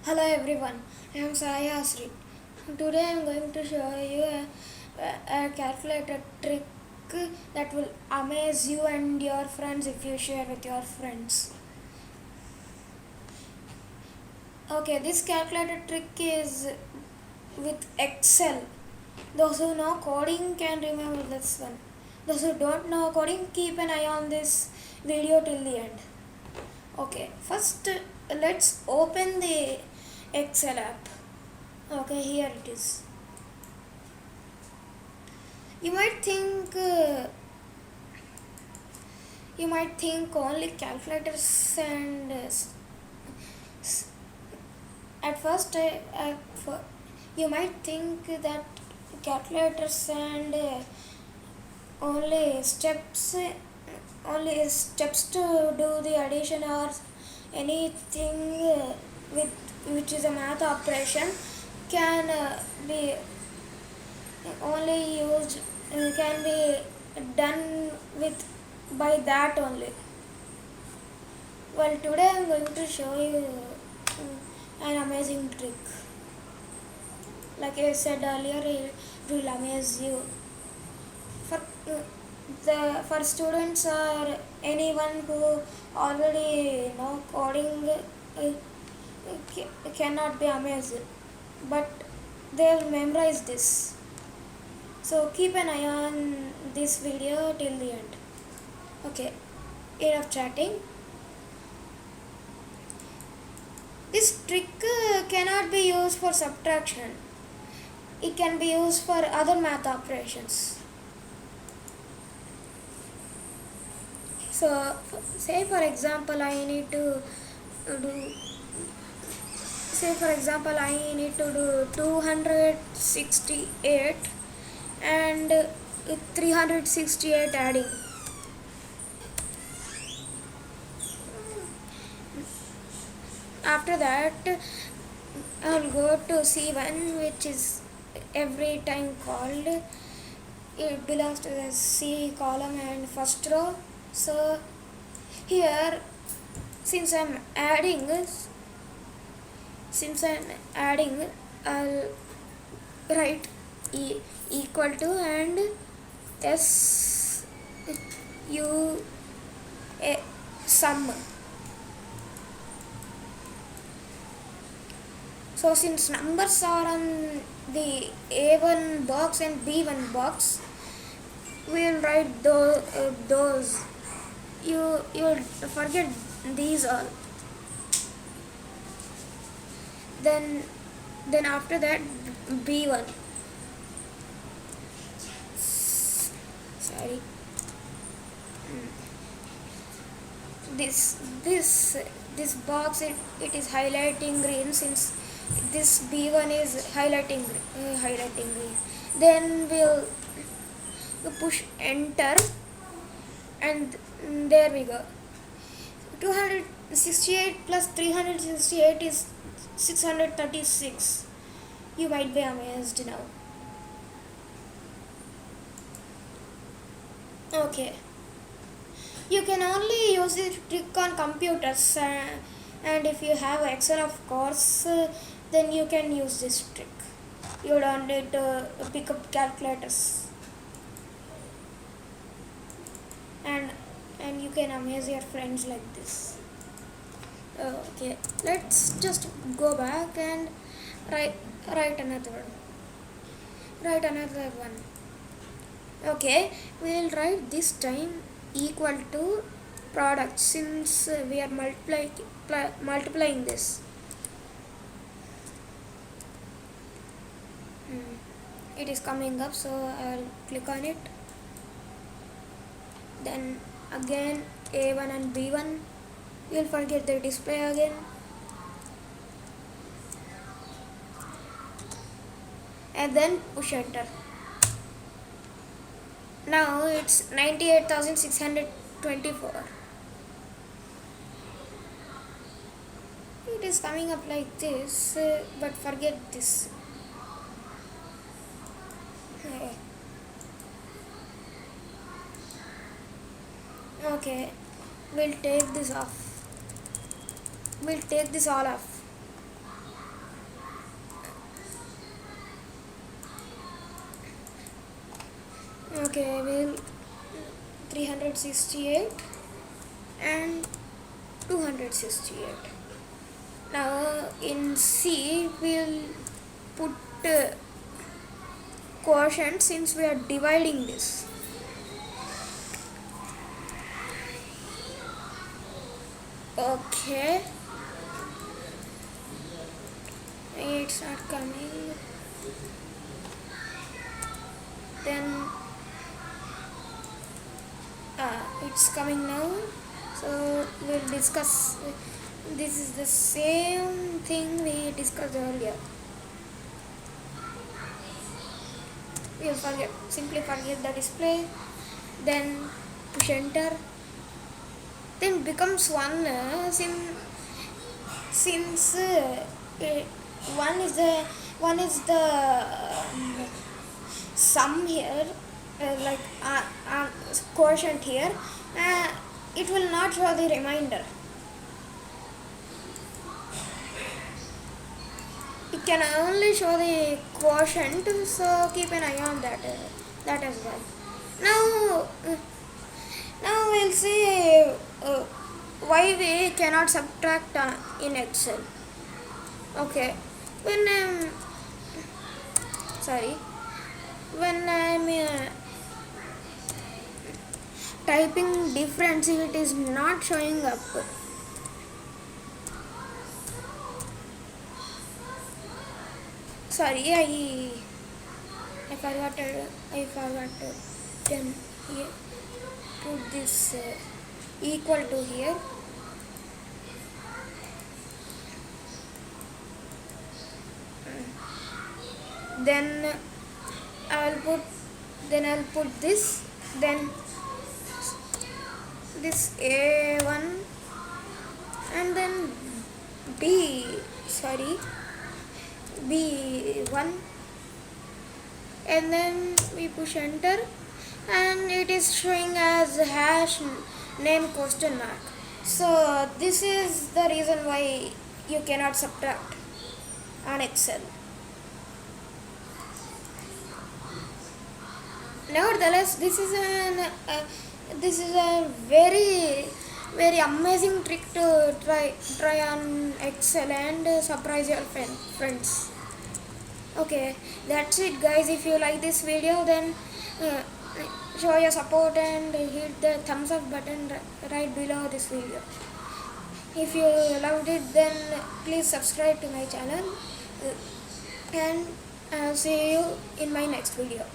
Hello everyone, I am Saya Asri. Today I am going to show you a calculator trick that will amaze you and your friends if you share with your friends. Okay, this calculator trick is with Excel. Those who know coding can remember this one. Those who don't know coding, keep an eye on this video till the end. Okay, first let's open the Excel app. Okay, here it is. You might think only calculators and at first you might think that calculators and only steps to do the addition or anything with which is a math operation can be only used can be done with by that only. Well, today I'm going to show you an amazing trick. Like I said earlier, it will amaze you. For for students or anyone who already know coding cannot be amazed, but they'll memorize this. So keep an eye on this video till the end. Okay, enough chatting. This trick cannot be used for subtraction. It can be used for other math operations. So, say for example, I need to do. Say for example, I need to do 268 and 368 adding. After that, I'll go to C1, which is every time called. It belongs to the C column and first row. So here, since I'm adding, I'll write equal to and S U a sum. So since numbers are on the A1 box and B1 box, we will write those. You'll forget these all. Then after that B1. Sorry. This box it is highlighting green since this B1 is highlighting green. Then we'll push enter and there we go. 268 plus 368 is 636. You might be amazed now. Okay. You can only use this trick on computers and if you have Excel of course then you can use this trick. You don't need to pick up calculators and you can amaze your friends like this. Okay, let's just go back and write another one. Okay, we'll write this time equal to product since we are multiplying this. It is coming up, so I'll click on it. Then again A1 and B1. You'll forget the display again. And then push enter. Now it's 98,624. It is coming up like this, but forget this. Okay, we'll take this all off. Okay, we'll 368 and 268. Now in C we'll put quotient since we are dividing this. Okay, it's not coming. Then it's coming now. So we'll discuss. This is the same thing we discussed earlier. We'll simply forget the display, then push enter, then becomes 1 since one is the sum here, like quotient here, it will not show the remainder. It can only show the quotient, so keep an eye on that as well. Now we'll see why we cannot subtract in Excel. Okay, when I'm typing difference, it is not showing up. Sorry, I forgot then here put this equal to here. Then I'll put this, then this A1, and then B1, and then we push enter, and it is showing as hash name question mark. So this is the reason why you cannot subtract on Excel. Nevertheless, this is a very amazing trick to try on Excel and surprise your friends. Okay, that's it guys. If you like this video, then show your support and hit the thumbs up button right below this video. If you loved it, then please subscribe to my channel, and I'll see you in my next video.